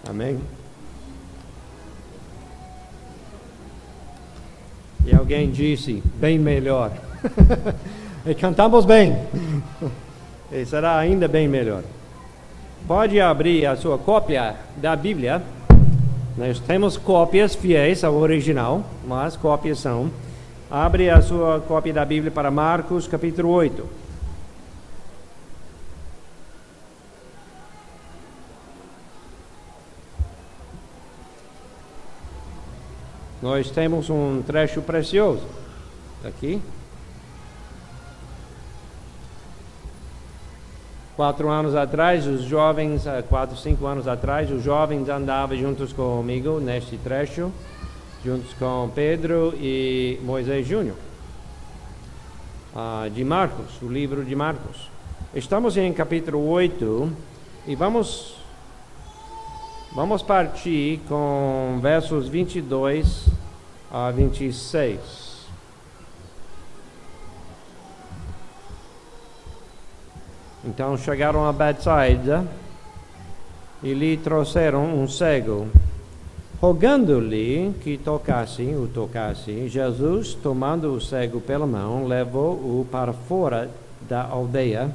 Amém? E alguém disse, bem melhor. E cantamos bem. E será ainda bem melhor. Pode abrir a sua cópia da Bíblia. Nós temos cópias fiéis ao original, mas cópias são. Abre a sua cópia da Bíblia para Marcos capítulo 8. Nós temos um trecho precioso aqui. 4 anos atrás, os jovens, 4, 5 anos atrás, os jovens andavam juntos comigo neste trecho, juntos com Pedro e Moisés Júnior, de Marcos, o livro de Marcos. Estamos em capítulo 8 e vamos partir com versos 22 a 26. Então chegaram a Betsaida e lhe trouxeram um cego. Rogando-lhe que o tocasse, Jesus, tomando o cego pela mão, levou-o para fora da aldeia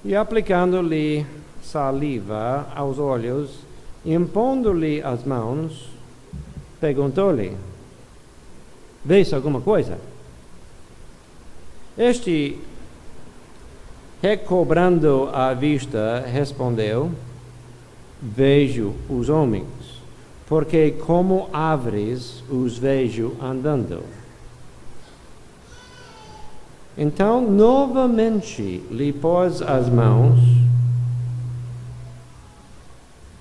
e, aplicando-lhe saliva aos olhos, impondo-lhe as mãos, perguntou-lhe: vês alguma coisa? Este, recobrando a vista, respondeu: vejo os homens, porque como árvores os vejo andando. Então novamente lhe pôs as mãos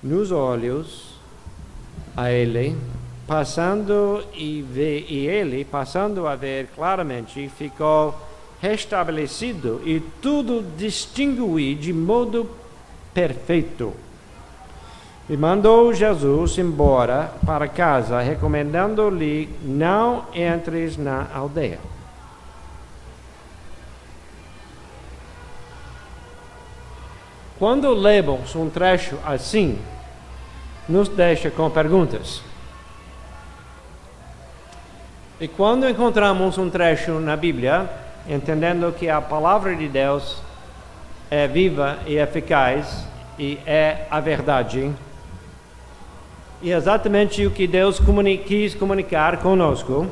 nos olhos a ele, ele, passando a ver claramente, ficou restabelecido e tudo distinguiu de modo perfeito. E mandou Jesus embora para casa, recomendando-lhe: não entres na aldeia. Quando lemos um trecho assim, nos deixa com perguntas. E quando encontramos um trecho na Bíblia, entendendo que a palavra de Deus é viva e eficaz e é a verdade, e exatamente o que Deus quis comunicar conosco,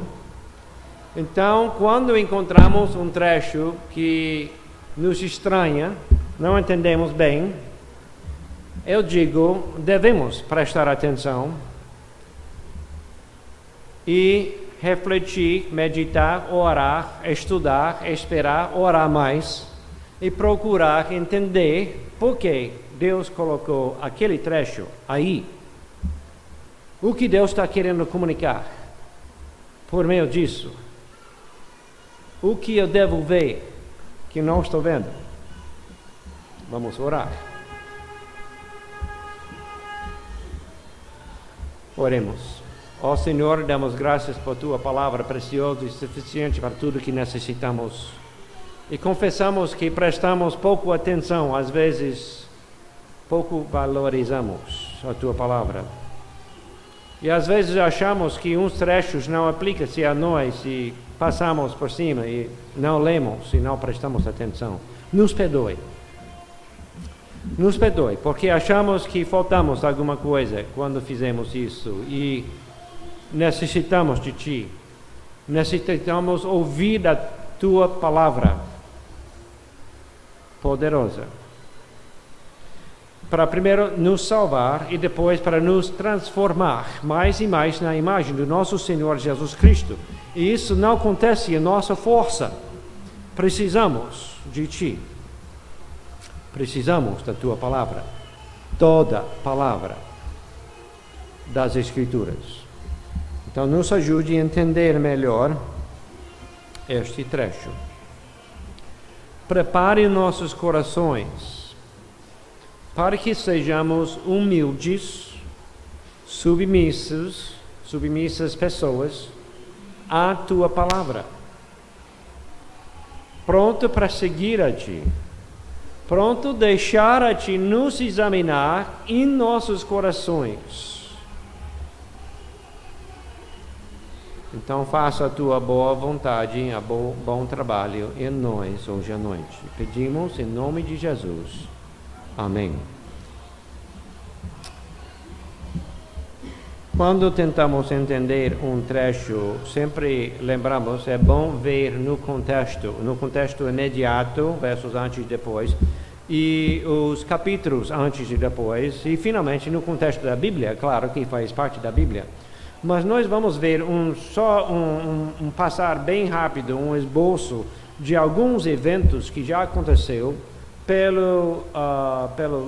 então quando encontramos um trecho que nos estranha, não entendemos bem, eu digo, devemos prestar atenção e refletir, meditar, orar, estudar, esperar, orar mais e procurar entender por que Deus colocou aquele trecho aí. O que Deus está querendo comunicar por meio disso? O que eu devo ver que não estou vendo? Vamos orar. Oremos. Ó Senhor, damos graças por Tua palavra preciosa e suficiente para tudo que necessitamos. E confessamos que prestamos pouco atenção, às vezes pouco valorizamos a Tua palavra. E às vezes achamos que uns trechos não aplicam-se a nós e passamos por cima e não lemos e não prestamos atenção. Nos perdoe. Nos perdoe, porque achamos que faltamos alguma coisa quando fizemos isso e necessitamos de Ti. Necessitamos ouvir a Tua palavra poderosa para primeiro nos salvar e depois para nos transformar mais e mais na imagem do nosso Senhor Jesus Cristo. E isso não acontece em nossa força. Precisamos de Ti. Precisamos da Tua palavra. Toda palavra das Escrituras. Então, nos ajude a entender melhor este trecho. Prepare nossos corações para que sejamos humildes, submissas pessoas à Tua palavra. Pronto para seguir a Ti. pronto deixar-te nos examinar em nossos corações. Então faça a tua boa vontade e bom trabalho em nós hoje à noite. Pedimos em nome de Jesus. Amém. Quando tentamos entender um trecho, sempre lembramos, é bom ver no contexto imediato, versos antes e depois, e os capítulos antes e depois, e finalmente no contexto da Bíblia, claro que faz parte da Bíblia. Mas nós vamos ver um passar bem rápido, um esboço de alguns eventos que já aconteceu pelo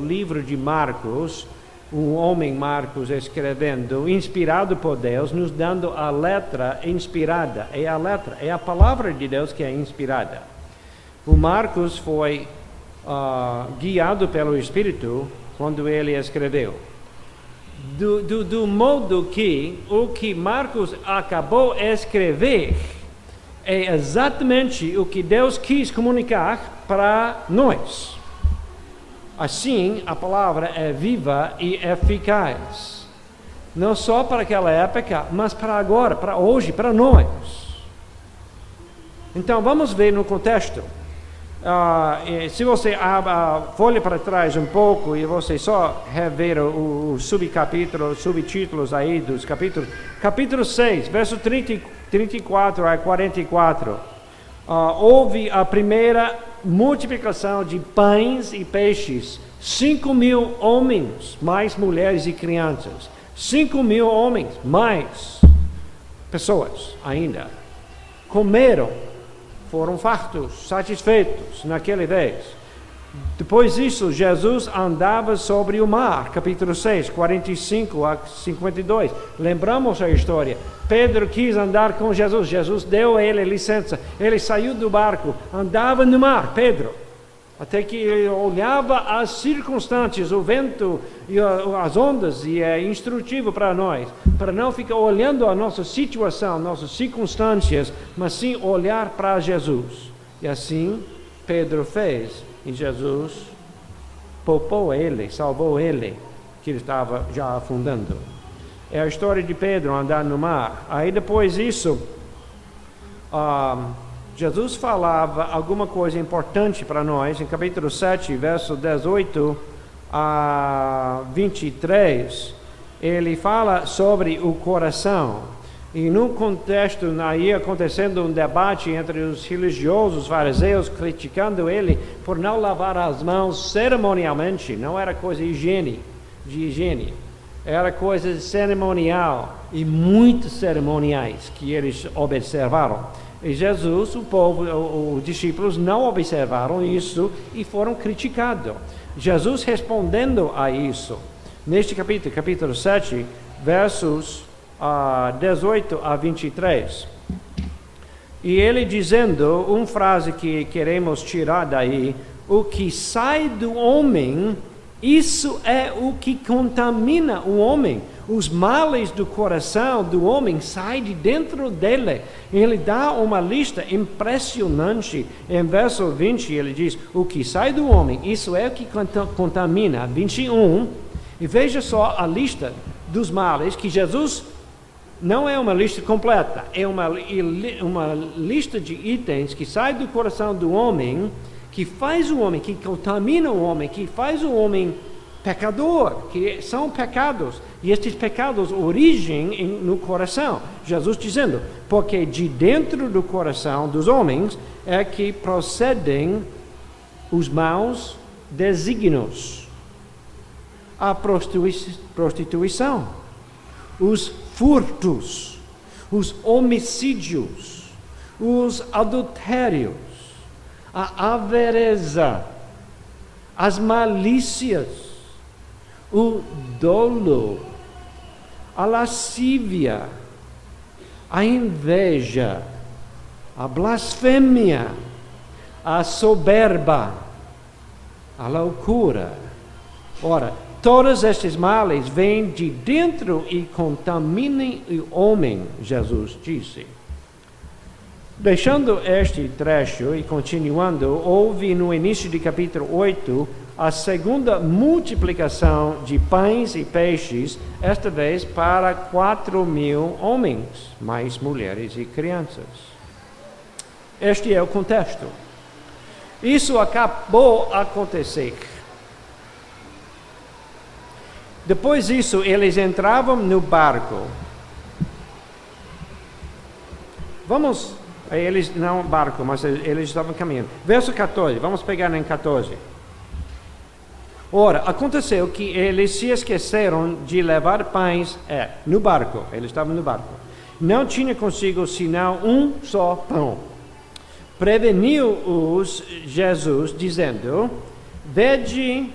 livro de Marcos, o homem Marcos escrevendo, inspirado por Deus, nos dando a letra inspirada. É a palavra de Deus que é inspirada. O Marcos foi guiado pelo Espírito quando ele escreveu. Do modo que o que Marcos acabou de escrever é exatamente o que Deus quis comunicar para nós. Assim, a palavra é viva e eficaz. Não só para aquela época, mas para agora, para hoje, para nós. Então, vamos ver no contexto. Se você abre a folha para trás um pouco e você só rever o subtítulos aí dos capítulos. Capítulo 6, verso 34 a 44. Houve a primeira multiplicação de pães e peixes. 5.000 homens, mais mulheres e crianças. 5.000 homens, mais pessoas ainda. Comeram, foram fartos, satisfeitos naquela vez. Depois disso, Jesus andava sobre o mar, capítulo 6, 45 a 52. Lembramos a história. Pedro quis andar com Jesus. Jesus deu a ele licença. Ele saiu do barco, andava no mar, Pedro. Até que ele olhava as circunstâncias, o vento e as ondas, e é instrutivo para nós, para não ficar olhando a nossa situação, nossas circunstâncias, mas sim olhar para Jesus. E assim Pedro fez. E Jesus poupou ele, salvou ele, que ele estava já afundando. É a história de Pedro andar no mar. Aí depois disso, Jesus falava alguma coisa importante para nós, em capítulo 7, verso 18 a 23, ele fala sobre o coração. E no contexto, aí acontecendo um debate entre os religiosos, os fariseus, criticando ele por não lavar as mãos cerimonialmente. Não era coisa de higiene, era coisa cerimonial e muito cerimoniais que eles observaram. E Jesus, o povo, os discípulos não observaram isso e foram criticados. Jesus respondendo a isso, neste capítulo 7, versos 18 a 23. E ele dizendo, uma frase que queremos tirar daí: o que sai do homem, isso é o que contamina o homem. Os males do coração do homem saem de dentro dele. Ele dá uma lista impressionante. Em verso 20 ele diz: o que sai do homem, isso é o que contamina. 21. E veja só a lista dos males que Jesus... Não é uma lista completa, é uma lista de itens que sai do coração do homem, que faz o homem, que contamina o homem, que faz o homem pecador, que são pecados. E estes pecados origem no coração. Jesus dizendo, porque de dentro do coração dos homens é que procedem os maus desígnios, a prostituição, os furtos, os homicídios, os adultérios, a avareza, as malícias, o dolo, a lascívia, a inveja, a blasfêmia, a soberba, a loucura. Ora, todos estes males vêm de dentro e contaminam o homem, Jesus disse. Deixando este trecho e continuando, houve no início de capítulo 8 a segunda multiplicação de pães e peixes, esta vez para 4.000 homens, mais mulheres e crianças. Este é o contexto. Isso acabou acontecer. Depois disso, eles entravam no barco. Eles não barco, mas eles estavam caminhando. Verso 14, vamos pegar em 14. Ora, aconteceu que eles se esqueceram de levar pães no barco. Eles estavam no barco. Não tinha consigo senão um só pão. Preveniu-os Jesus, dizendo: Vede,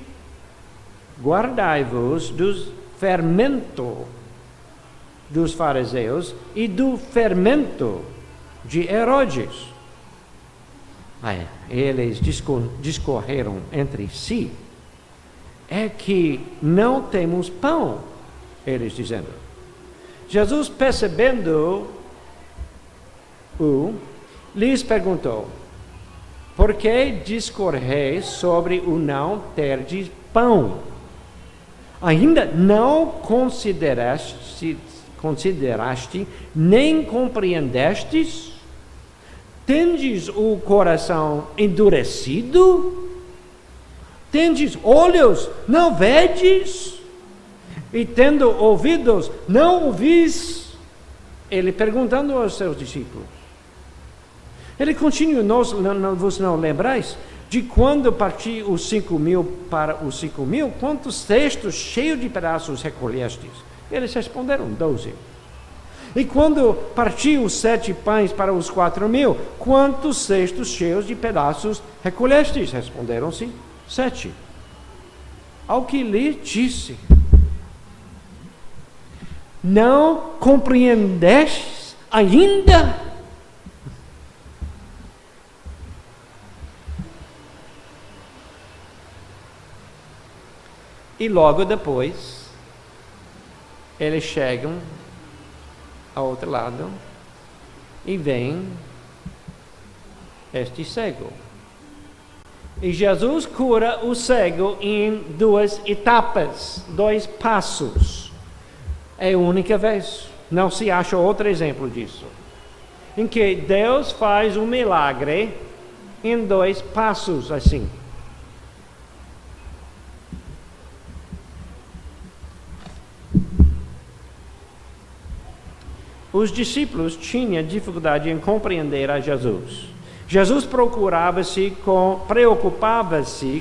guardai-vos do fermento dos fariseus e do fermento de Herodes. Eles discorreram entre si. É que não temos pão, eles dizendo. Jesus, percebendo lhes perguntou: Por que discorreis sobre o não terdes pão? Ainda não consideraste nem compreendestes? Tendes o coração endurecido? Tendes olhos, não vedes? E tendo ouvidos, não ouvis? Ele perguntando aos seus discípulos. Ele continua: vos não lembrais de quando parti os 5.000 para os 5.000? Quantos cestos cheios de pedaços recolhestes? Eles responderam: 12. E quando parti os 7 pães para os 4.000, quantos cestos cheios de pedaços recolhestes? Responderam-se: 7. Ao que lhe disse: Não compreendestes ainda? E logo depois, eles chegam ao outro lado e veem este cego. E Jesus cura o cego em 2 etapas, 2 passos. É a única vez. Não se acha outro exemplo disso. Em que Deus faz um milagre em 2 passos assim. Os discípulos tinham dificuldade em compreender a Jesus. Jesus preocupava-se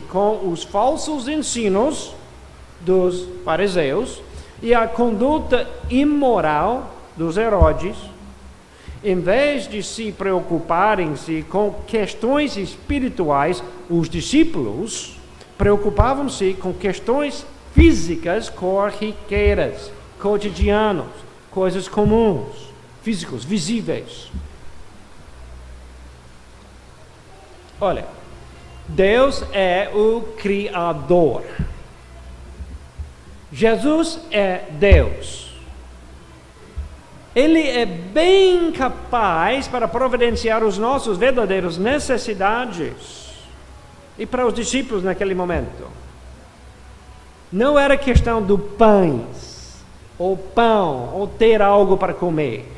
com os falsos ensinos dos fariseus e a conduta imoral dos Herodes. Em vez de se preocuparem-se com questões espirituais, os discípulos preocupavam-se com questões físicas corriqueiras, cotidianas, coisas comuns, físicos, visíveis. Olha, Deus é o Criador. Jesus é Deus. Ele é bem capaz para providenciar os nossos verdadeiros necessidades. E para os discípulos naquele momento, não era questão do pães, ou pão, ou ter algo para comer.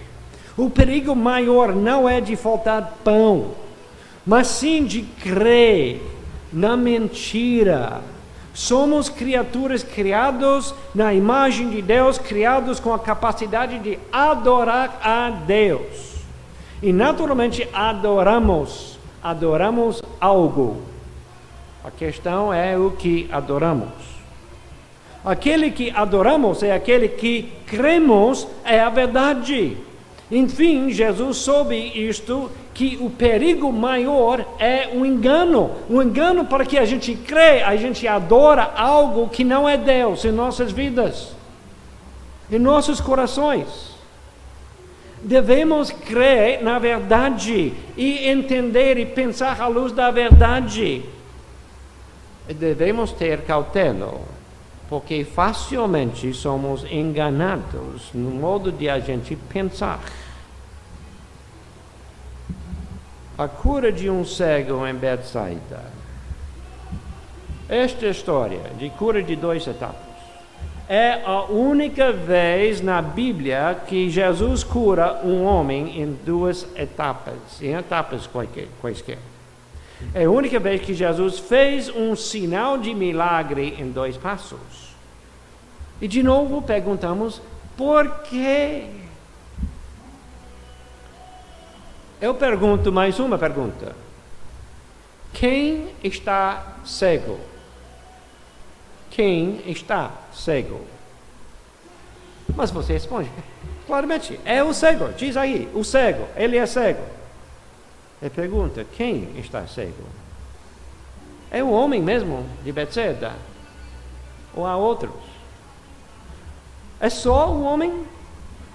O perigo maior não é de faltar pão, mas sim de crer na mentira. Somos criaturas criados na imagem de Deus, criados com a capacidade de adorar a Deus. E naturalmente adoramos algo. A questão é o que adoramos. Aquele que adoramos é aquele que cremos é a verdade. Enfim, Jesus soube isto, que o perigo maior é o engano. O engano para que a gente crê, a gente adora algo que não é Deus em nossas vidas, em nossos corações. Devemos crer na verdade e entender e pensar à luz da verdade. E devemos ter cautela, porque facilmente somos enganados no modo de a gente pensar. A cura de um cego em Betsaida. Esta história de cura de 2 etapas é a única vez na Bíblia que Jesus cura um homem em 2 etapas, em etapas quaisquer. É a única vez que Jesus fez um sinal de milagre em 2 passos. E de novo perguntamos, por quê? Eu pergunto mais uma pergunta. Quem está cego? Quem está cego? Mas você responde, claramente, é o cego, diz aí, o cego, ele é cego. Ele pergunta, quem está cego? É o homem mesmo de Betsaida? Ou há outros? É só o homem?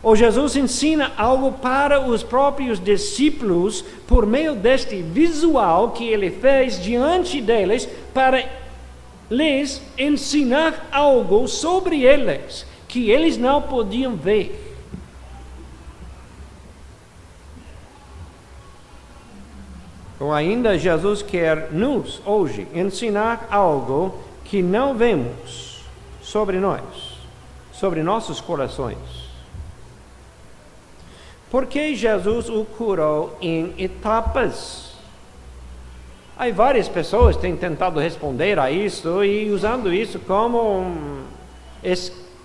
Ou Jesus ensina algo para os próprios discípulos por meio deste visual que ele fez diante deles para lhes ensinar algo sobre eles que eles não podiam ver? Ou ainda Jesus quer nos, hoje, ensinar algo que não vemos sobre nós, sobre nossos corações. Por que Jesus o curou em etapas? Há várias pessoas que têm tentado responder a isso e usando isso como um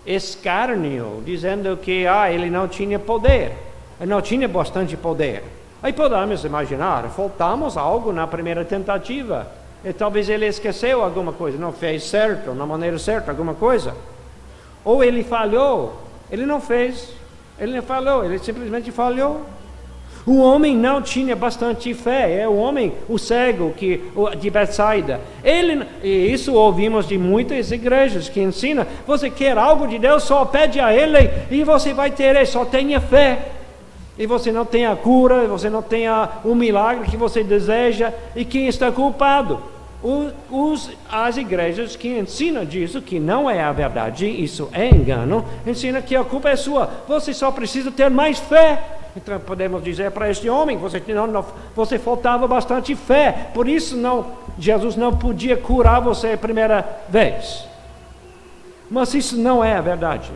escárnio, dizendo que ele não tinha poder, ele não tinha bastante poder. Aí podemos imaginar, faltamos algo na primeira tentativa. E talvez ele esqueceu alguma coisa, não fez certo, na maneira certa, alguma coisa. Ou ele falhou, ele não fez, ele não falhou, ele simplesmente falhou. O homem não tinha bastante fé, é o homem, o cego de Betsaida. E isso ouvimos de muitas igrejas que ensinam, você quer algo de Deus, só pede a Ele e você vai ter, só tenha fé. E você não tem a cura, você não tem o milagre que você deseja, e quem está culpado? As igrejas que ensinam disso, que não é a verdade, isso é engano, ensinam que a culpa é sua, você só precisa ter mais fé. Então podemos dizer para este homem, você faltava bastante fé, por isso Jesus não podia curar você a primeira vez. Mas isso não é a verdade.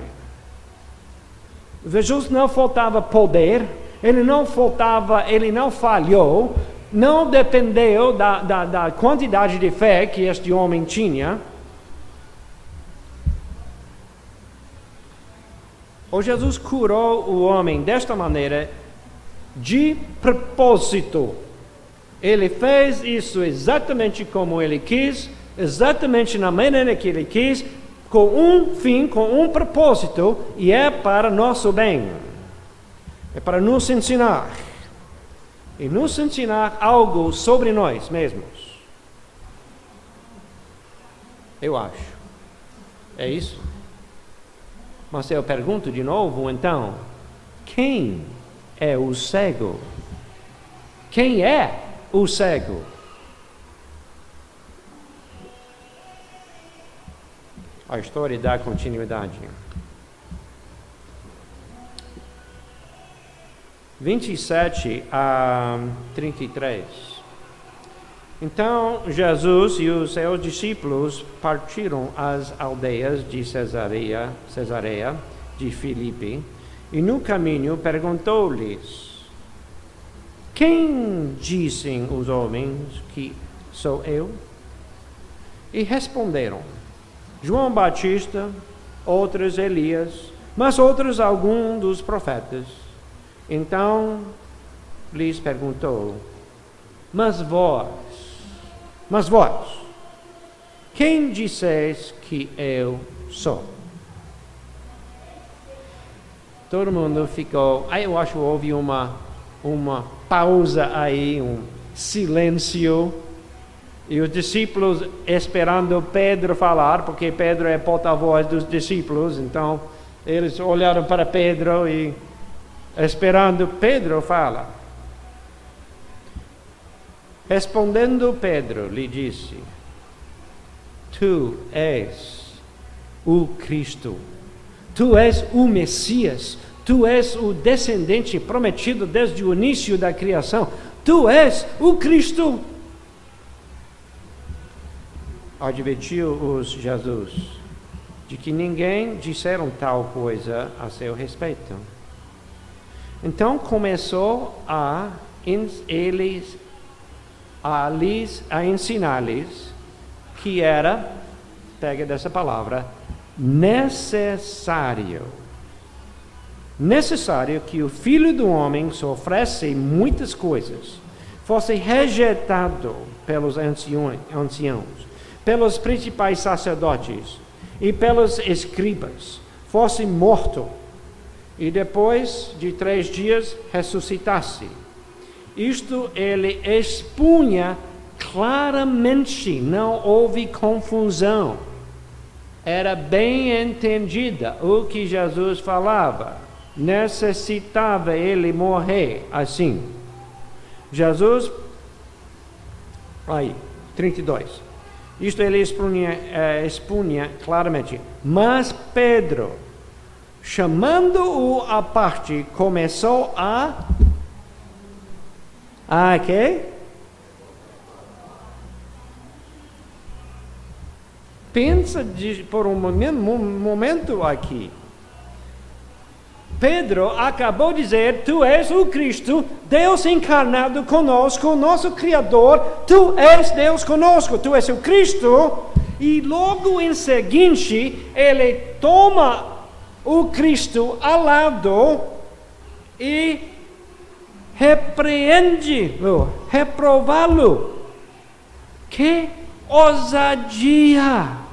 Jesus não faltava poder, ele não falhou, não dependeu da quantidade de fé que este homem tinha. O Jesus curou o homem desta maneira de propósito. Ele fez isso exatamente como ele quis, exatamente na maneira que ele quis, com um fim, com um propósito, e é para nosso bem. É para nos ensinar. E nos ensinar algo sobre nós mesmos. Eu acho. É isso. Mas eu pergunto de novo, então, quem é o cego? Quem é o cego? A história dá continuidade. 27 a 33. Então Jesus e os seus discípulos partiram às aldeias de Cesareia de Filipe, e no caminho perguntou-lhes: quem dizem os homens que sou eu? E responderam: João Batista, outros Elias, mas outros algum dos profetas. Então lhes perguntou: mas vós, quem disseis que eu sou? Todo mundo ficou, eu acho que houve uma pausa aí, um silêncio. E os discípulos esperando Pedro falar, porque Pedro é porta-voz dos discípulos, então eles olharam para Pedro e esperando Pedro falar. Respondendo Pedro, lhe disse: tu és o Cristo, tu és o Messias, tu és o descendente prometido desde o início da criação. tu és o Cristo. Advertiu-os Jesus de que ninguém disseram tal coisa a seu respeito. Então começou a ensinar-lhes que era, pega dessa palavra, necessário que o Filho do Homem sofresse muitas coisas, fosse rejeitado pelos anciãos, pelos principais sacerdotes e pelos escribas, fosse morto e depois de 3 dias ressuscitasse. Isto ele expunha claramente, não houve confusão. Era bem entendida o que Jesus falava. Necessitava ele morrer assim. Jesus, 32. Isto ele expunha claramente. Mas Pedro, chamando-o à parte, começou quê? Pensa por um momento aqui. Pedro acabou de dizer, tu és o Cristo, Deus encarnado conosco, nosso Criador, tu és Deus conosco, tu és o Cristo. E logo em seguinte, ele toma o Cristo ao lado e reprová-lo. Que ousadia!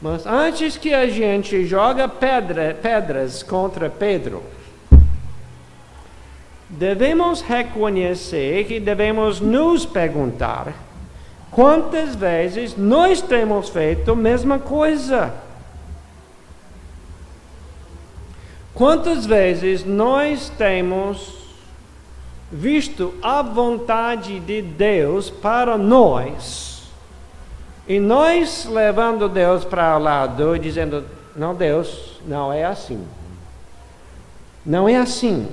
Mas antes que a gente joga pedras contra Pedro, devemos reconhecer que devemos nos perguntar quantas vezes nós temos feito a mesma coisa. Quantas vezes nós temos visto a vontade de Deus para nós, e nós levando Deus para o lado e dizendo, não Deus, não é assim. Não é assim.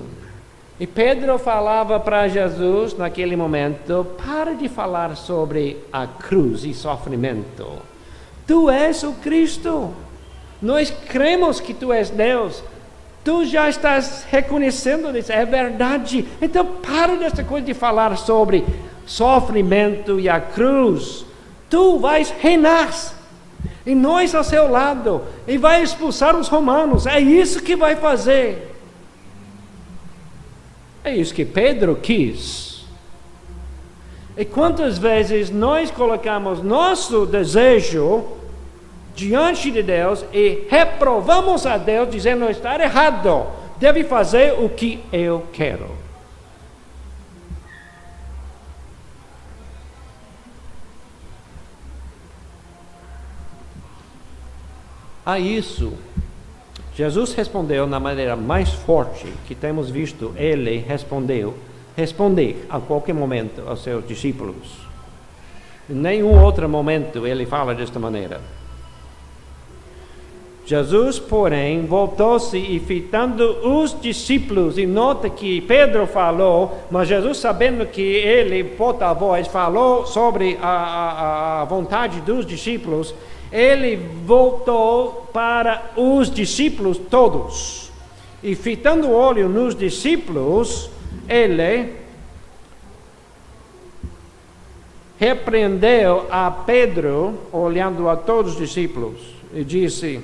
E Pedro falava para Jesus naquele momento, para de falar sobre a cruz e sofrimento. Tu és o Cristo. Nós cremos que tu és Deus. Tu já estás reconhecendo isso, é verdade. Então para dessa coisa de falar sobre sofrimento e a cruz. Tu vais reinar, e nós ao seu lado, e vai expulsar os romanos. É isso que vai fazer. É isso que Pedro quis. E quantas vezes nós colocamos nosso desejo diante de Deus e reprovamos a Deus dizendo está errado, deve fazer o que eu quero. A isso, Jesus respondeu na maneira mais forte que temos visto ele responder a qualquer momento aos seus discípulos. Em nenhum outro momento ele fala desta maneira. Jesus, porém, voltou-se e fitando os discípulos, e nota que Pedro falou, mas Jesus, sabendo que ele, porta-voz, falou sobre a vontade dos discípulos, ele voltou para os discípulos todos. E fitando o olho nos discípulos, ele repreendeu a Pedro, olhando a todos os discípulos, e disse: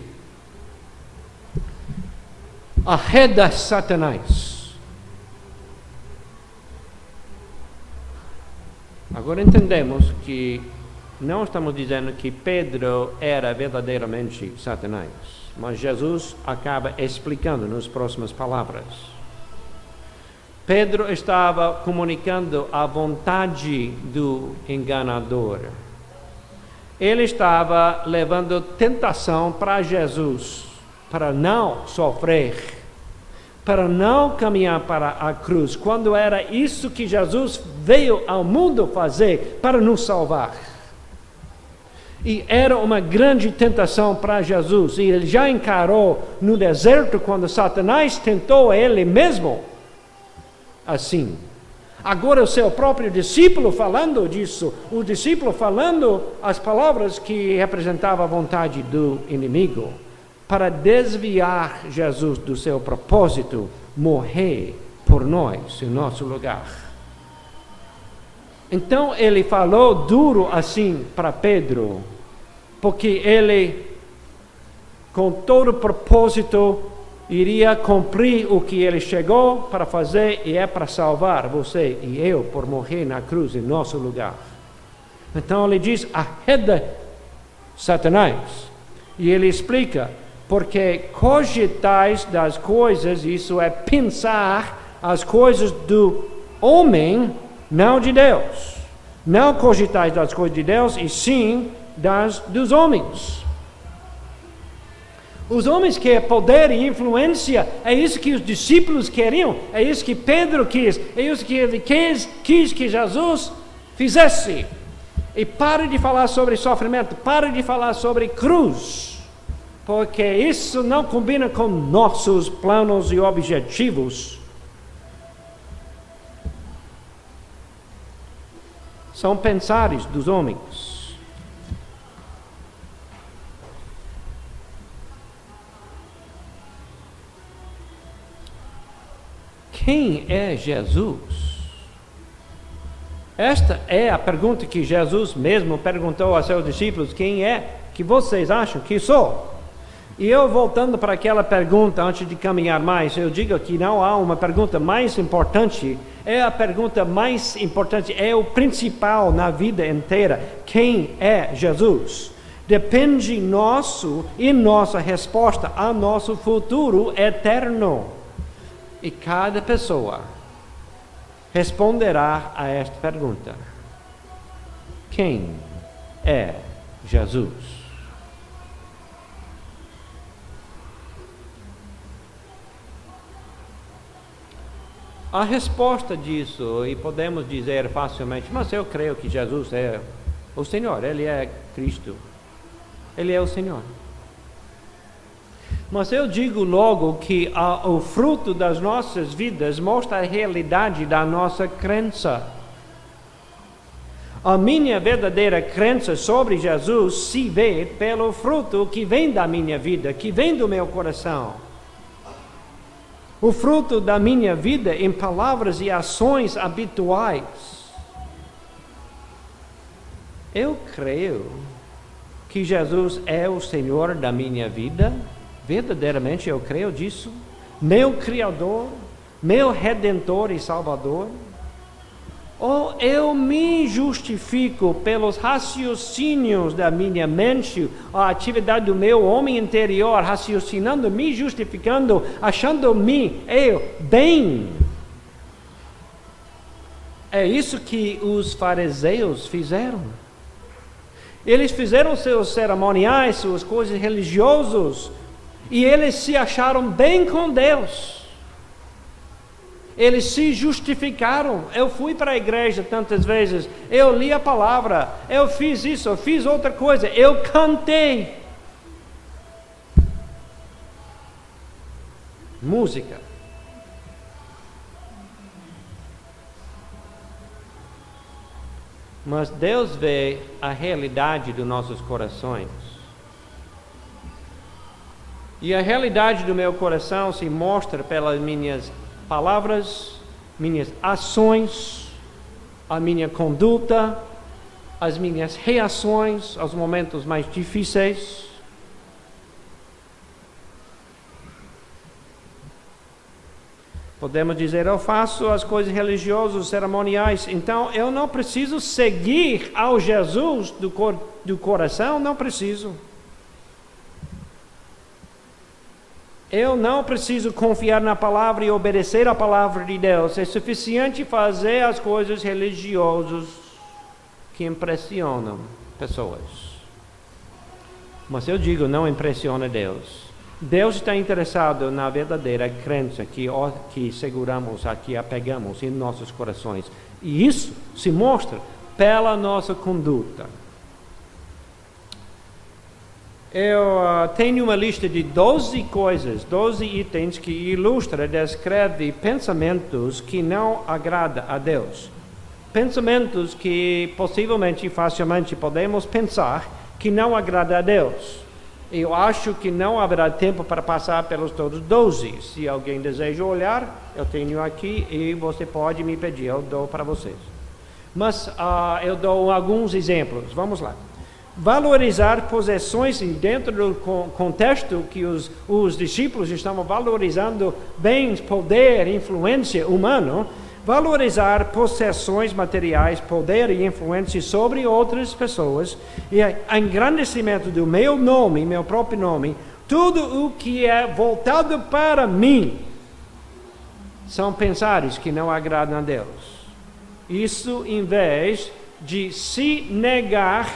arreda Satanás. Agora entendemos que não estamos dizendo que Pedro era verdadeiramente Satanás, mas Jesus acaba explicando nas próximas palavras. Pedro estava comunicando a vontade do enganador. Ele estava levando tentação para Jesus, para não sofrer, para não caminhar para a cruz, quando era isso que Jesus veio ao mundo fazer para nos salvar. E era uma grande tentação para Jesus. E ele já encarou no deserto quando Satanás tentou ele mesmo assim. Agora o seu próprio discípulo falando disso, o discípulo falando as palavras que representavam a vontade do inimigo, para desviar Jesus do seu propósito, morrer por nós, em nosso lugar. Então ele falou duro assim para Pedro, porque ele, com todo propósito, iria cumprir o que ele chegou para fazer, e é para salvar você e eu por morrer na cruz em nosso lugar. Então ele diz: arreda Satanás. E ele explica: porque cogitais das coisas, isso é pensar as coisas do homem, não de Deus. Não cogitais das coisas de Deus, e sim dos homens. Os homens querem poder e influência, é isso que os discípulos queriam, é isso que Pedro quis, é isso que ele quis que Jesus fizesse. E pare de falar sobre sofrimento, pare de falar sobre cruz, porque isso não combina com nossos planos e objetivos. São pensares dos homens. Quem é Jesus? Esta é a pergunta que Jesus mesmo perguntou a seus discípulos: quem é que vocês acham que sou? E eu, voltando para aquela pergunta, antes de caminhar mais, eu digo que não há uma pergunta mais importante, é a pergunta mais importante, é o principal na vida inteira: quem é Jesus? Depende nosso e nossa resposta a nosso futuro eterno. E cada pessoa responderá a esta pergunta: quem é Jesus? A resposta disso, e podemos dizer facilmente: mas eu creio que Jesus é o Senhor, Ele é Cristo, Ele é o Senhor. Mas eu digo logo que o fruto das nossas vidas mostra a realidade da nossa crença. A minha verdadeira crença sobre Jesus se vê pelo fruto que vem da minha vida, que vem do meu coração. O fruto da minha vida em palavras e ações habituais. Eu creio que Jesus é o Senhor da minha vida. Verdadeiramente eu creio disso. Meu Criador, meu Redentor e Salvador. Ou eu me justifico pelos raciocínios da minha mente, a atividade do meu homem interior, raciocinando, me justificando, achando-me eu bem. É isso que os fariseus fizeram. Eles fizeram seus cerimoniais, suas coisas religiosas, e eles se acharam bem com Deus. Eles se justificaram. Eu fui para a igreja tantas vezes, eu li a palavra, eu fiz isso, eu fiz outra coisa, eu cantei música. Mas Deus vê a realidade dos nossos corações. E a realidade do meu coração se mostra pelas minhas palavras, minhas ações, a minha conduta, as minhas reações aos momentos mais difíceis. Podemos dizer: eu faço as coisas religiosas, cerimoniais, então eu não preciso seguir ao Jesus do coração, não preciso. Eu não preciso confiar na palavra e obedecer à palavra de Deus. É suficiente fazer as coisas religiosas que impressionam pessoas. Mas eu digo, não impressiona Deus. Deus está interessado na verdadeira crença que seguramos, que apegamos em nossos corações. E isso se mostra pela nossa conduta. Eu tenho uma lista de 12 coisas, 12 itens que ilustra, descreve pensamentos que não agradam a Deus. Pensamentos que possivelmente e facilmente podemos pensar que não agrada a Deus. Eu acho que não haverá tempo para passar pelos todos 12. Se alguém deseja olhar, eu tenho aqui e você pode me pedir, eu dou para vocês. Mas eu dou alguns exemplos. Vamos lá. Valorizar possessões dentro do contexto que os discípulos estavam valorizando bens, poder, influência humana. Valorizar possessões materiais, poder e influência sobre outras pessoas e engrandecimento do meu nome, meu próprio nome, tudo o que é voltado para mim, são pensares que não agradam a Deus. Isso em vez de se negar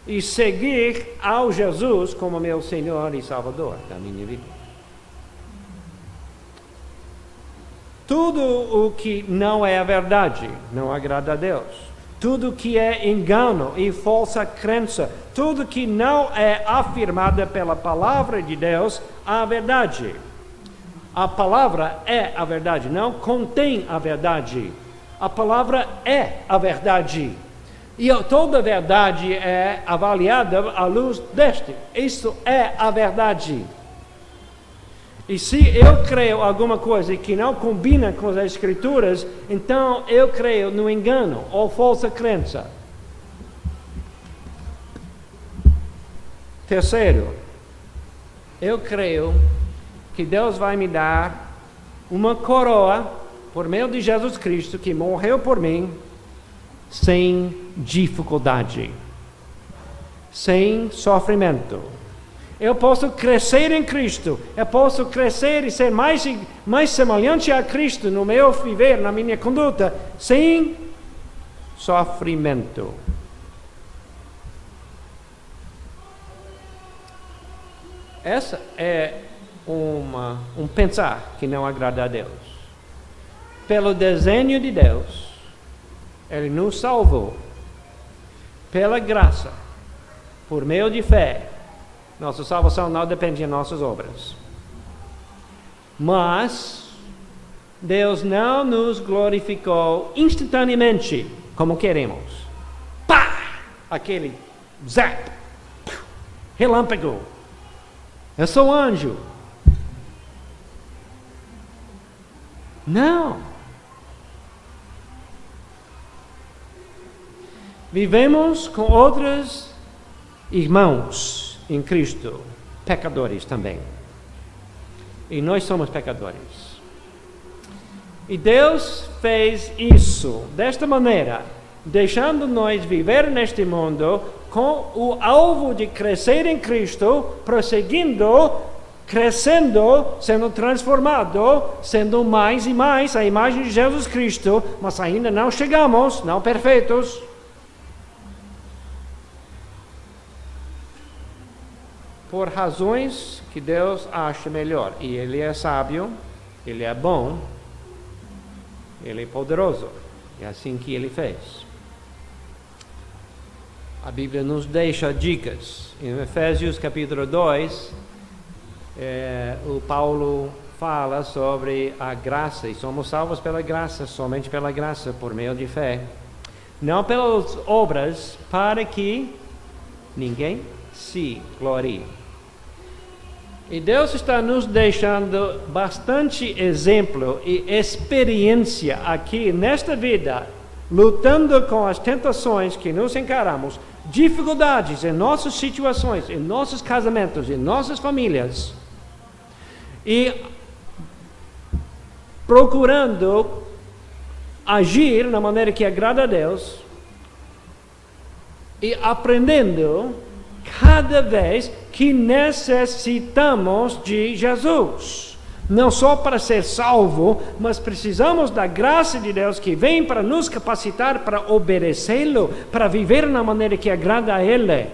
e seguir ao Jesus como meu Senhor e Salvador da minha vida. Tudo o que não é a verdade não agrada a Deus. Tudo que é engano e falsa crença, tudo que não é afirmado pela palavra de Deus, a verdade. A palavra é a verdade, não contém a verdade. A palavra é a verdade. E toda verdade é avaliada à luz deste. Isso é a verdade. E se eu creio alguma coisa que não combina com as Escrituras, então eu creio no engano ou falsa crença. Terceiro, eu creio que Deus vai me dar uma coroa por meio de Jesus Cristo que morreu por mim sem dificuldade, sem sofrimento. Eu posso crescer em Cristo, eu posso crescer e ser mais semelhante a Cristo no meu viver, na minha conduta, sem sofrimento. Essa é um pensar que não agrada a Deus. Pelo desenho de Deus, Ele nos salvou, pela graça, por meio de fé. Nossa salvação não depende de nossas obras. Mas Deus não nos glorificou instantaneamente, como queremos. Pá! Aquele zap! Relâmpago! Eu sou anjo. Não. Vivemos com outros irmãos em Cristo, pecadores também. E nós somos pecadores. E Deus fez isso desta maneira, deixando nós viver neste mundo com o alvo de crescer em Cristo, prosseguindo, crescendo, sendo transformado, sendo mais e mais a imagem de Jesus Cristo, mas ainda não chegamos, não perfeitos. Por razões que Deus acha melhor. E Ele é sábio, Ele é bom, Ele é poderoso. É assim que Ele fez. A Bíblia nos deixa dicas. Em Efésios capítulo 2, o Paulo fala sobre a graça. E somos salvos pela graça, somente pela graça, por meio de fé. Não pelas obras, para que ninguém se glorie. E Deus está nos deixando bastante exemplo e experiência aqui nesta vida, lutando com as tentações que nos encaramos, dificuldades em nossas situações, em nossos casamentos, em nossas famílias, e procurando agir na maneira que agrada a Deus, e aprendendo cada vez que necessitamos de Jesus. Não só para ser salvo, mas precisamos da graça de Deus que vem para nos capacitar para obedecê-lo, para viver na maneira que agrada a Ele.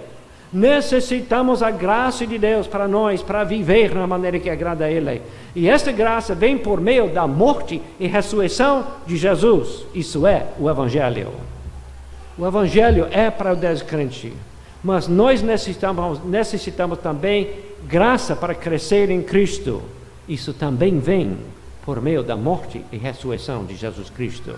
Necessitamos a graça de Deus para nós, para viver na maneira que agrada a Ele. E esta graça vem por meio da morte e ressurreição de Jesus. Isso é o Evangelho. O Evangelho é para o descrente. Mas nós necessitamos também graça para crescer em Cristo. Isso também vem por meio da morte e ressurreição de Jesus Cristo.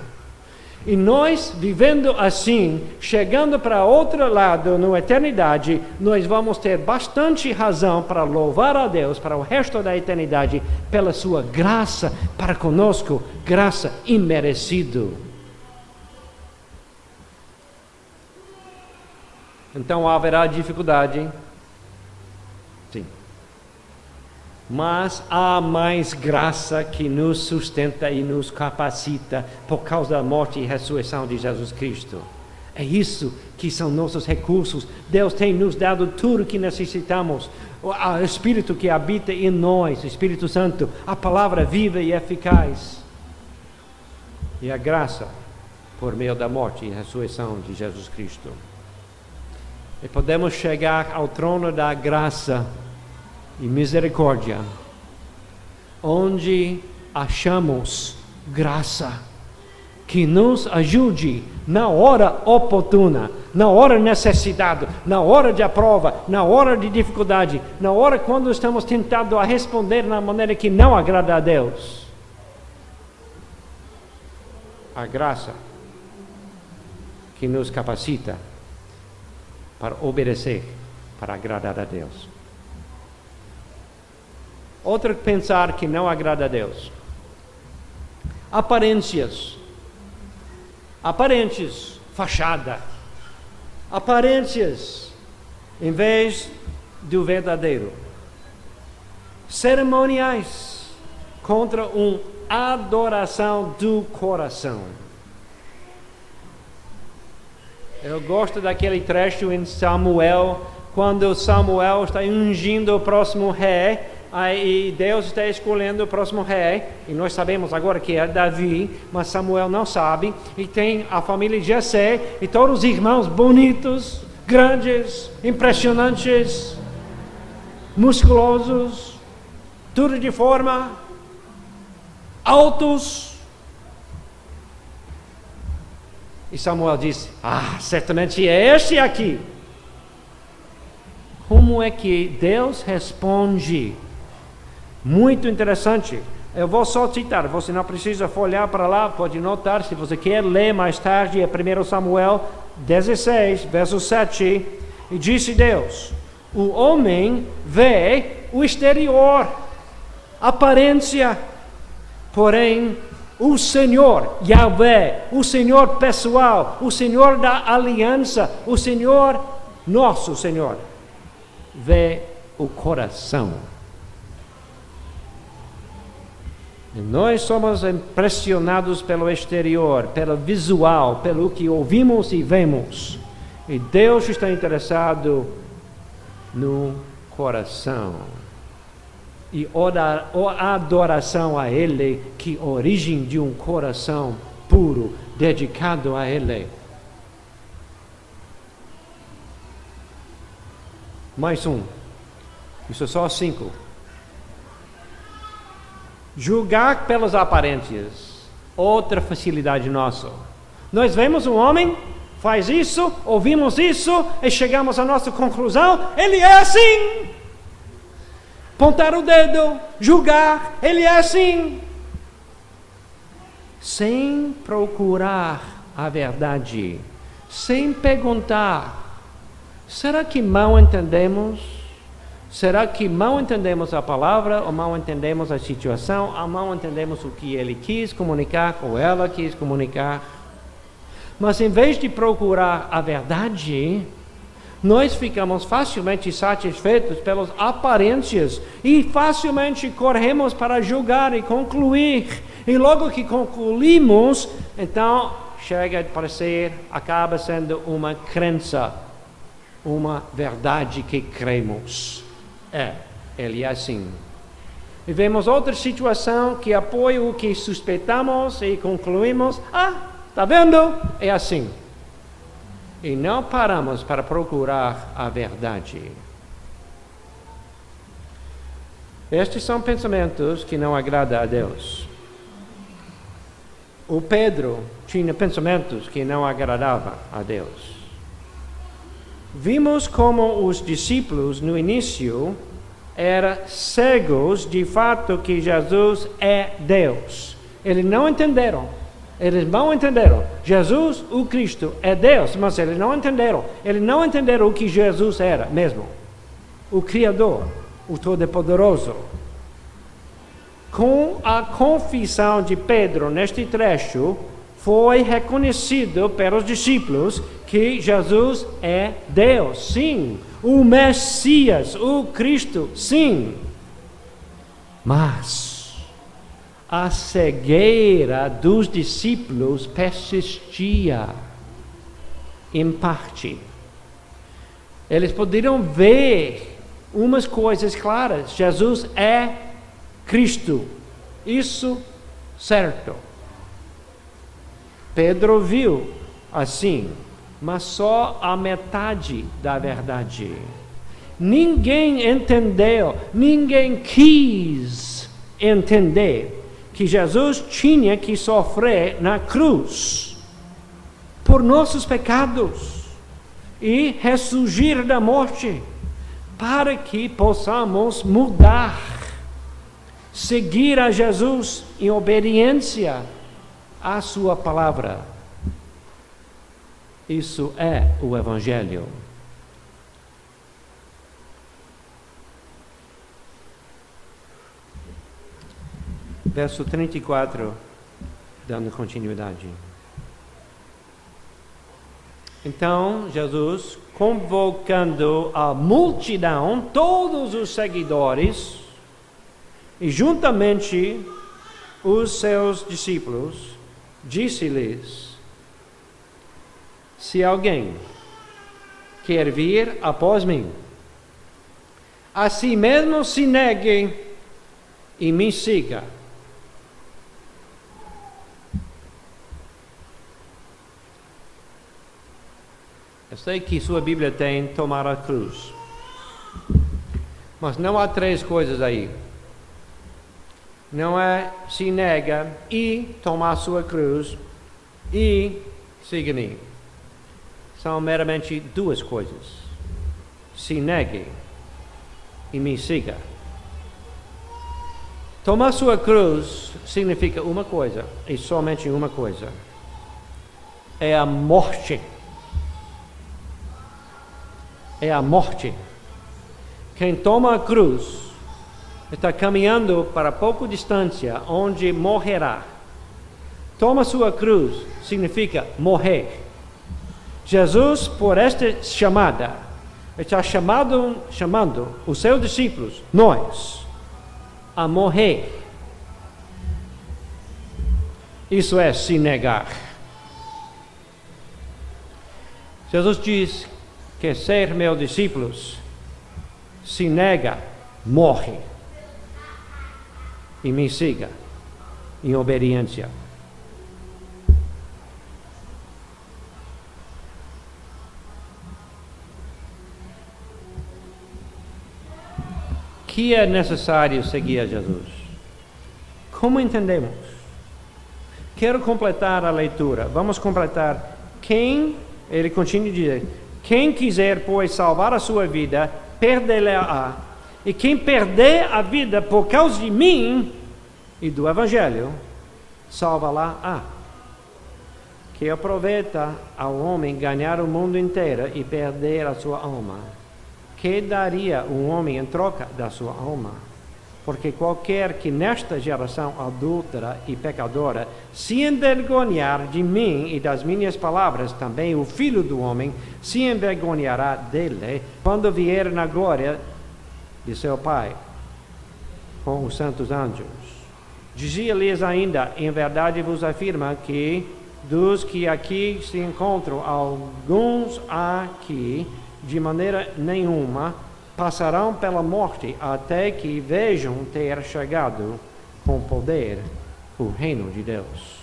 E nós, vivendo assim, chegando para outro lado, na eternidade, nós vamos ter bastante razão para louvar a Deus para o resto da eternidade, pela sua graça para conosco, graça imerecida. Então haverá dificuldade, sim. Mas há mais graça que nos sustenta e nos capacita por causa da morte e ressurreição de Jesus Cristo. É isso que são nossos recursos. Deus tem nos dado tudo que necessitamos. O Espírito que habita em nós, o Espírito Santo, a palavra viva e eficaz. E a graça por meio da morte e ressurreição de Jesus Cristo. E podemos chegar ao trono da graça e misericórdia, onde achamos graça que nos ajude na hora oportuna, na hora necessidade, na hora de prova, na hora de dificuldade, na hora quando estamos tentados a responder na maneira que não agrada a Deus. A graça que nos capacita para obedecer, para agradar a Deus. Outro pensar que não agrada a Deus. Aparências, fachada. Aparências, em vez do verdadeiro. Cerimoniais, contra uma adoração do coração. Eu gosto daquele trecho em Samuel, quando Samuel está ungindo o próximo rei, aí Deus está escolhendo o próximo rei, e nós sabemos agora que é Davi, mas Samuel não sabe, e tem a família Jessé, e todos os irmãos bonitos, grandes, impressionantes, musculosos, tudo de forma, altos. E Samuel disse, certamente é este aqui. Como é que Deus responde? Muito interessante. Eu vou só citar, você não precisa folhear para lá, pode notar, se você quer ler mais tarde, é 1 Samuel 16, verso 7. E disse Deus, o homem vê o exterior, aparência, porém o Senhor, Yahvé, o Senhor pessoal, o Senhor da aliança, o Senhor, nosso Senhor, vê o coração. E nós somos impressionados pelo exterior, pelo visual, pelo que ouvimos e vemos. E Deus está interessado no coração. E a adoração a Ele, que origem de um coração puro, dedicado a Ele. Mais um. Isso é só 5. Julgar pelas aparências. Outra facilidade nossa. Nós vemos um homem, faz isso, ouvimos isso, e chegamos à nossa conclusão, ele é assim. Apontar o dedo, julgar, ele é assim. Sem procurar a verdade, sem perguntar, será que mal entendemos? Será que mal entendemos a palavra, ou mal entendemos a situação, ou mal entendemos o que ele quis comunicar, ou ela quis comunicar? Mas em vez de procurar a verdade, nós ficamos facilmente satisfeitos pelas aparências e facilmente corremos para julgar e concluir. E logo que concluímos, então chega a parecer, acaba sendo uma crença, uma verdade que cremos. Ele é assim. E vemos outra situação que apoia o que suspeitamos e concluímos, está vendo? É assim. E não paramos para procurar a verdade. Estes são pensamentos que não agradam a Deus. O Pedro tinha pensamentos que não agradavam a Deus. Vimos como os discípulos no início eram cegos de fato que Jesus é Deus. Eles não entenderam. Eles não entenderam. Jesus, o Cristo, é Deus, mas eles não entenderam. Eles não entenderam o que Jesus era mesmo. O Criador, o Todo-Poderoso. Com a confissão de Pedro neste trecho, foi reconhecido pelos discípulos que Jesus é Deus, sim. O Messias, o Cristo, sim. Mas a cegueira dos discípulos persistia em parte. Eles poderiam ver umas coisas claras. Jesus é Cristo. Isso certo. Pedro viu assim, mas só a metade da verdade. Ninguém entendeu, ninguém quis entender que Jesus tinha que sofrer na cruz por nossos pecados e ressurgir da morte para que possamos mudar, seguir a Jesus em obediência à sua palavra. Isso é o Evangelho. Verso 34, dando continuidade. Então, Jesus, convocando a multidão, todos os seguidores, e juntamente os seus discípulos, disse-lhes: se alguém quer vir após mim, a si mesmo se negue e me siga. Eu sei que sua Bíblia tem tomar a cruz, mas não há três coisas aí. Não é se nega e tomar sua cruz e siga-me. São meramente duas coisas. Se negue e me siga. Tomar sua cruz significa uma coisa, e somente uma coisa. É a morte. É a morte. Quem toma a cruz está caminhando para pouca distância, onde morrerá. Toma sua cruz significa morrer. Jesus, por esta chamada, está chamando os seus discípulos, nós, a morrer. Isso é se negar. Jesus diz que ser meus discípulos, se nega, morre. E me siga em obediência. Que é necessário seguir a Jesus? Como entendemos? Quero completar a leitura. Vamos completar. Ele continua a dizer, quem quiser, pois, salvar a sua vida, perdê-la-á. E quem perder a vida por causa de mim e do Evangelho, salva-la-á. Que aproveita ao homem ganhar o mundo inteiro e perder a sua alma. Que daria um homem em troca da sua alma? Porque qualquer que nesta geração adúltera e pecadora se envergonhar de mim e das minhas palavras, também o Filho do Homem se envergonhará dele quando vier na glória de seu Pai com os santos anjos. Dizia-lhes ainda, em verdade vos afirmo que dos que aqui se encontram, alguns aqui de maneira nenhuma passarão pela morte até que vejam ter chegado com poder o reino de Deus.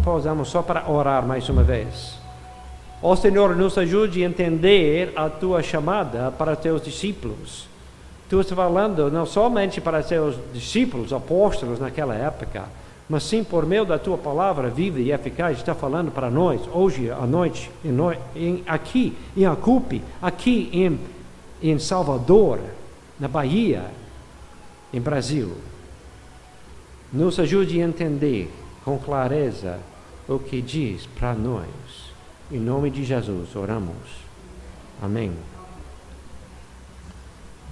Pausamos só para orar mais uma vez. Ó Senhor, nos ajude a entender a tua chamada para teus discípulos. Tu estás falando não somente para seus discípulos, apóstolos naquela época, mas sim por meio da tua palavra viva e eficaz, está falando para nós hoje à noite, aqui em Acupe, aqui em Salvador, na Bahia, em Brasil. Nos ajude a entender com clareza o que diz para nós. Em nome de Jesus, oramos. Amém.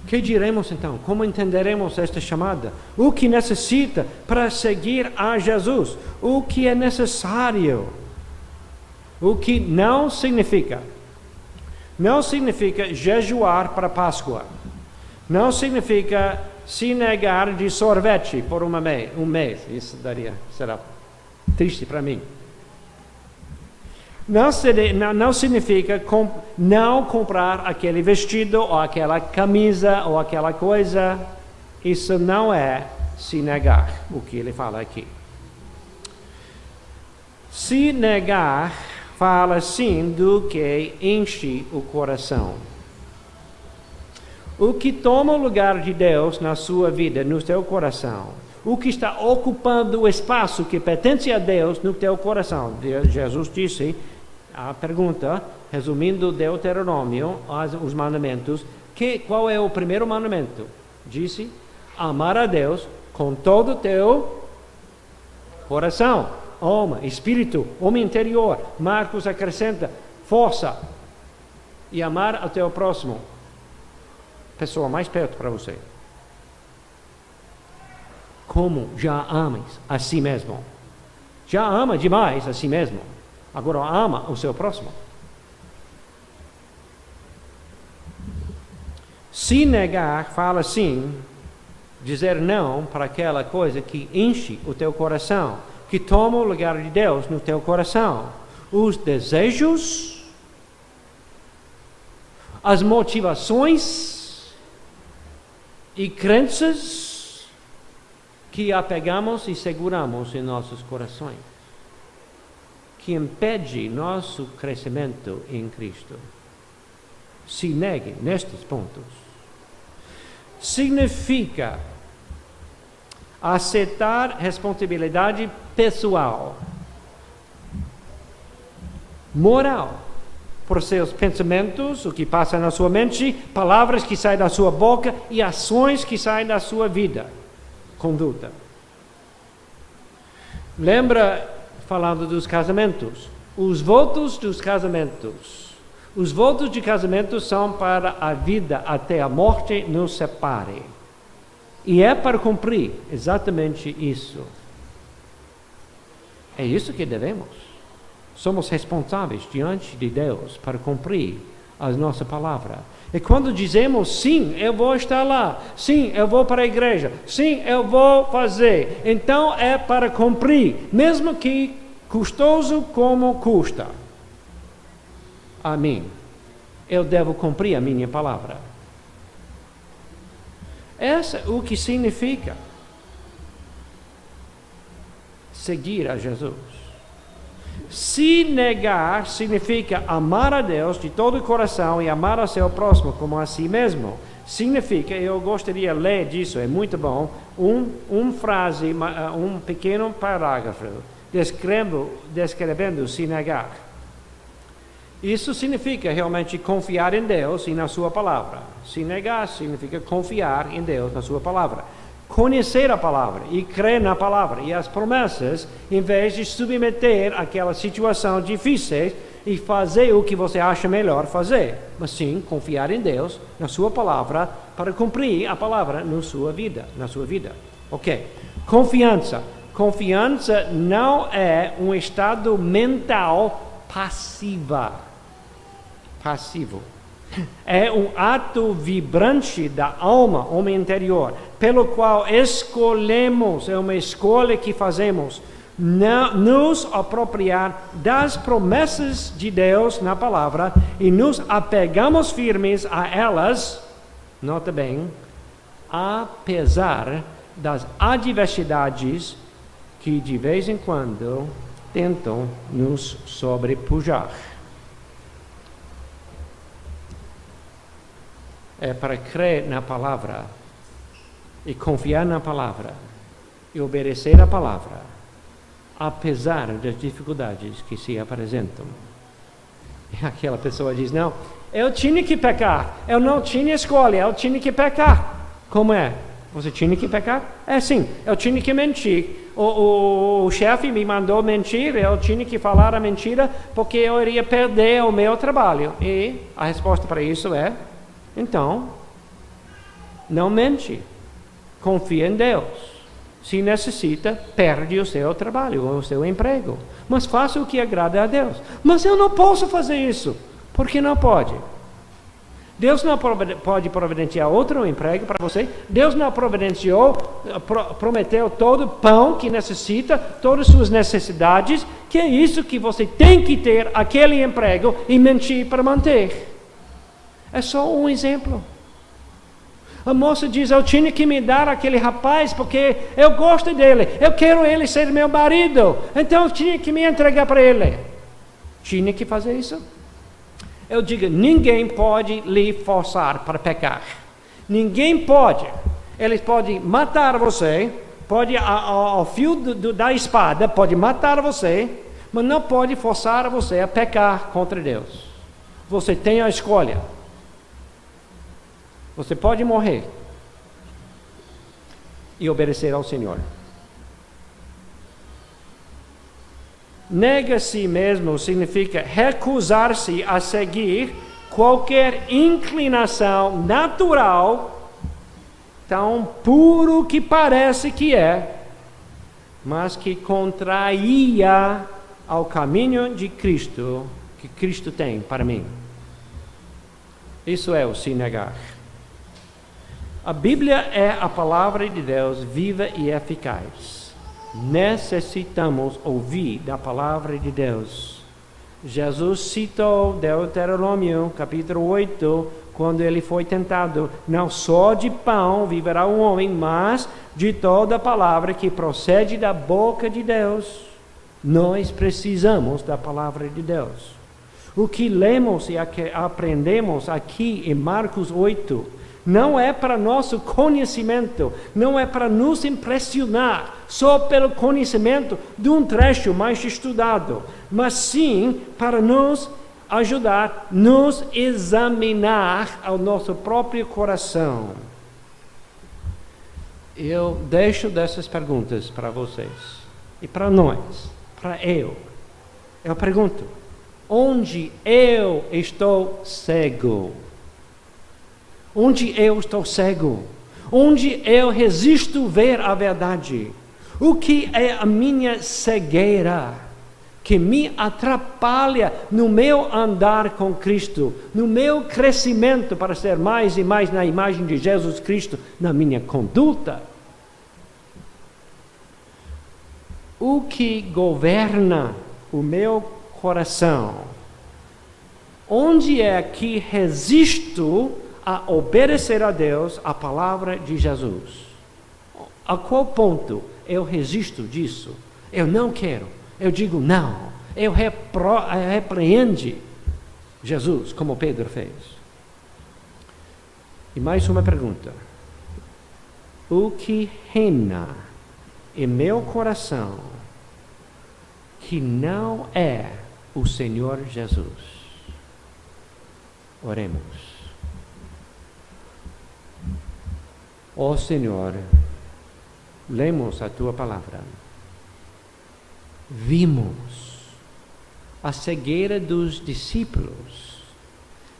O que diremos então? Como entenderemos esta chamada? O que necessita para seguir a Jesus? O que é necessário? O que não significa jejuar para a Páscoa. Não significa se negar de sorvete por um mês. Isso será triste para mim. Não significa não comprar aquele vestido ou aquela camisa ou aquela coisa. Isso não é se negar, o que ele fala aqui. Se negar fala sim do que enche o coração. O que toma o lugar de Deus na sua vida, no teu coração. O que está ocupando o espaço que pertence a Deus no teu coração. Jesus disse, a pergunta, resumindo Deuteronômio, os mandamentos, qual é o primeiro mandamento? Disse, amar a Deus com todo o teu coração, alma, espírito, homem interior. Marcos acrescenta, força. E amar ao teu próximo, pessoa mais perto para você. Como já amas a si mesmo. Já ama demais a si mesmo. Agora ama o seu próximo. Se negar, fala assim, dizer não para aquela coisa que enche o teu coração, que toma o lugar de Deus no teu coração. Os desejos, as motivações e crenças que apegamos e seguramos em nossos corações, que impede nosso crescimento em Cristo. Se negue nestes pontos. Significa aceitar responsabilidade pessoal, moral, por seus pensamentos, o que passa na sua mente, palavras que saem da sua boca e ações que saem da sua vida, conduta. Lembra, falando dos casamentos, os votos dos casamentos. Os votos de casamento são para a vida até a morte nos separe. E é para cumprir exatamente isso. É isso que devemos. Somos responsáveis diante de Deus para cumprir a nossa palavra. E quando dizemos sim, eu vou estar lá, sim, eu vou para a igreja, sim, eu vou fazer, então é para cumprir, mesmo que custoso como custa. A mim, eu devo cumprir a minha palavra. Essa é o que significa seguir a Jesus. Se negar significa amar a Deus de todo o coração e amar ao seu próximo como a si mesmo. Significa, eu gostaria de ler disso, é muito bom, um pequeno parágrafo descrevendo se negar. Isso significa realmente confiar em Deus e na sua palavra. Se negar significa confiar em Deus na sua palavra. Conhecer a palavra e crer na palavra e as promessas, em vez de submeter aquela situação difícil e fazer o que você acha melhor fazer, mas sim confiar em Deus, na sua palavra, para cumprir a palavra na sua vida. Ok. Confiança. Confiança não é um estado mental passivo. É um ato vibrante da alma, homem interior, pelo qual escolhemos, é uma escolha que fazemos, nos apropriar das promessas de Deus na palavra e nos apegamos firmes a elas, nota bem, apesar das adversidades que de vez em quando tentam nos sobrepujar. É para crer na palavra e confiar na palavra e obedecer a palavra apesar das dificuldades que se apresentam. E aquela pessoa diz, não, eu tinha que pecar, eu não tinha escolha, eu tinha que pecar. Como é? Você tinha que pecar? É sim, eu tinha que mentir. O chefe me mandou mentir, eu tinha que falar a mentira porque eu iria perder o meu trabalho. E a resposta para isso é, então, não mente. Confia em Deus. Se necessita, perde o seu trabalho, o seu emprego. Mas faça o que agrada a Deus. Mas eu não posso fazer isso. Por que não pode? Deus não pode providenciar outro emprego para você. Deus não prometeu todo o pão que necessita, todas as suas necessidades, que é isso que você tem que ter, aquele emprego, e mentir para manter. É só um exemplo. A moça diz, eu tinha que me dar aquele rapaz porque eu gosto dele, eu quero ele ser meu marido, então eu tinha que me entregar para ele. Tinha que fazer isso? Eu digo, ninguém pode lhe forçar para pecar. Ninguém pode. Eles podem matar você, pode ao fio da espada, pode matar você, mas não pode forçar você a pecar contra Deus. Você tem a escolha. Você pode morrer e obedecer ao Senhor. Nega a si mesmo significa recusar-se a seguir qualquer inclinação natural, tão puro que parece que é, mas que contraria ao caminho de Cristo, que Cristo tem para mim. Isso é o se negar. A Bíblia é a palavra de Deus viva e eficaz. Necessitamos ouvir da palavra de Deus. Jesus citou Deuteronômio, capítulo 8, quando ele foi tentado. Não só de pão viverá o homem, mas de toda palavra que procede da boca de Deus. Nós precisamos da palavra de Deus. O que lemos e aprendemos aqui em Marcos 8 não é para nosso conhecimento, não é para nos impressionar só pelo conhecimento de um trecho mais estudado, mas sim para nos ajudar, nos examinar ao nosso próprio coração. Eu deixo dessas perguntas para vocês e para nós, para eu. Eu pergunto, onde eu estou cego? Onde eu estou cego? Onde eu resisto ver a verdade? O que é a minha cegueira que me atrapalha no meu andar com Cristo, no meu crescimento para ser mais e mais na imagem de Jesus Cristo, na minha conduta? O que governa o meu coração? Onde é que resisto a obedecer a Deus, a palavra de Jesus? A qual ponto eu resisto disso? Eu não quero, eu digo não, eu repreende Jesus, como Pedro fez. E mais uma pergunta: o que reina em meu coração que não é o Senhor Jesus? Oremos. Ó Senhor, lemos a Tua palavra, vimos a cegueira dos discípulos,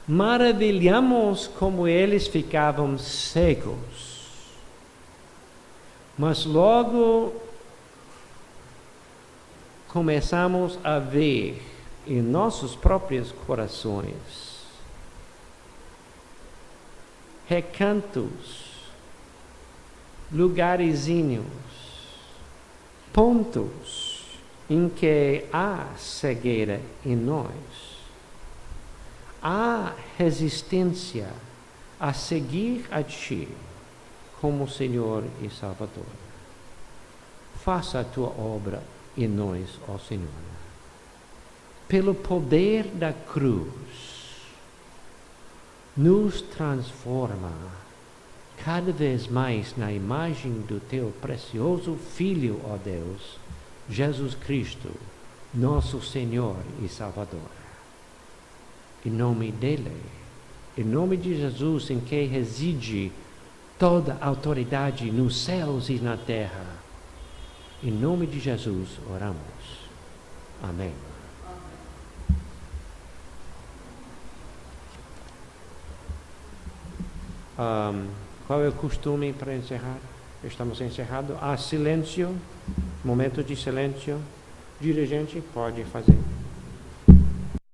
maravilhamos como eles ficavam cegos, mas logo começamos a ver em nossos próprios corações recantos, lugarzinhos, pontos em que há cegueira em nós, há resistência a seguir a Ti como Senhor e Salvador. Faça a Tua obra em nós, ó Senhor. Pelo poder da cruz, nos transforma cada vez mais na imagem do Teu precioso Filho, ó Deus, Jesus Cristo, nosso Senhor e Salvador. Em nome dele, em nome de Jesus, em que reside toda a autoridade nos céus e na terra, em nome de Jesus oramos. Amém. Qual é o costume para encerrar? Estamos encerrados. Há silêncio, momento de silêncio. Dirigente, pode fazer.